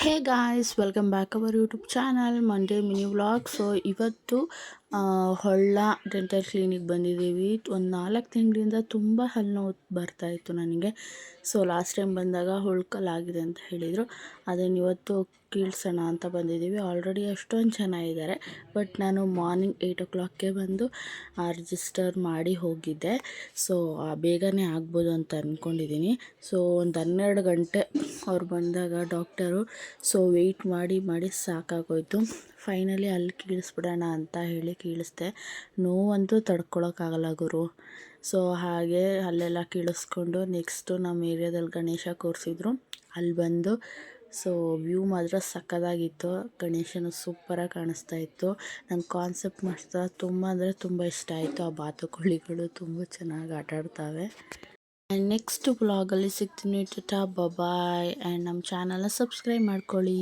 Hey guys welcome back our YouTube channel Monday mini vlog. So ಇವತ್ತು Holla dental clinic ಬಂದಿದ್ದೀವಿ. ಒಂದು 4 ತಿಂಗಳಿಂದ ತುಂಬ ಹಲ್ಲು ನೋವು ಬರ್ತಾಯಿತ್ತು ನನಗೆ. ಸೊ ಲಾಸ್ಟ್ ಟೈಮ್ ಬಂದಾಗ ಹುಳ್ಕಲ್ಲಾಗಿದೆ ಅಂತ ಹೇಳಿದರು. ಅದನ್ನು ಇವತ್ತು ಕೀಳ್ಸೋಣ ಅಂತ ಬಂದಿದ್ದೀವಿ. ಆಲ್ರೆಡಿ ಅಷ್ಟೊಂದು ಜನ ಇದ್ದಾರೆ. ಬಟ್ ನಾನು ಮಾರ್ನಿಂಗ್ 8 o'clockಗೆ ಬಂದು ರಿಜಿಸ್ಟರ್ ಮಾಡಿ ಹೋಗಿದ್ದೆ. ಸೊ ಬೇಗನೆ ಆಗ್ಬೋದು ಅಂತ ಅಂದ್ಕೊಂಡಿದ್ದೀನಿ. ಸೊ ಒಂದು 12 ಗಂಟೆ ಅವ್ರು ಬಂದಾಗ ಡಾಕ್ಟರು. ಸೊ ವೆಯ್ಟ್ ಮಾಡಿ ಮಾಡಿ ಸಾಕಾಗೋಯ್ತು. ಫೈನಲಿ ಅಲ್ಲಿ ಕೀಳಿಸ್ಬಿಡೋಣ ಅಂತ ಹೇಳಿ ಕೀಳಿಸ್ದೆ. ನೋವಂತೂ ತಡ್ಕೊಳಕ್ಕಾಗಲ್ಲ ಗುರು. ಸೊ ಹಾಗೆ ಅಲ್ಲೆಲ್ಲ ಕೀಳಿಸ್ಕೊಂಡು ನೆಕ್ಸ್ಟು ನಮ್ಮ ಏರಿಯಾದಲ್ಲಿ ಗಣೇಶ ಕೂರಿಸಿದ್ರು. ಅಲ್ಲಿ ಬಂದು ಸೊ ವ್ಯೂ ಮಾತ್ರ ಸಕ್ಕತ್ತಾಗಿತ್ತು. ಗಣೇಶನು ಸೂಪರಾಗಿ ಕಾಣಿಸ್ತಾ ಇತ್ತು. ನಂಗೆ ಕಾನ್ಸೆಪ್ಟ್ ಮಾತ್ರ ತುಂಬ ಅಂದರೆ ತುಂಬ ಇಷ್ಟ ಆಯಿತು. ಆ ಬಾತುಕೋಳಿಗಳು ತುಂಬ ಚೆನ್ನಾಗಿ ಆಟಾಡ್ತಾವೆ. ಆ್ಯಂಡ್ ನೆಕ್ಸ್ಟ್ ವ್ಲಾಗಲ್ಲಿ ಸಿಗ್ತೀನಿ. ಟಾಟಾ ಬಾಯ್. ಆ್ಯಂಡ್ ನಮ್ಮ ಚಾನಲ್ನ ಸಬ್ಸ್ಕ್ರೈಬ್ ಮಾಡ್ಕೊಳ್ಳಿ.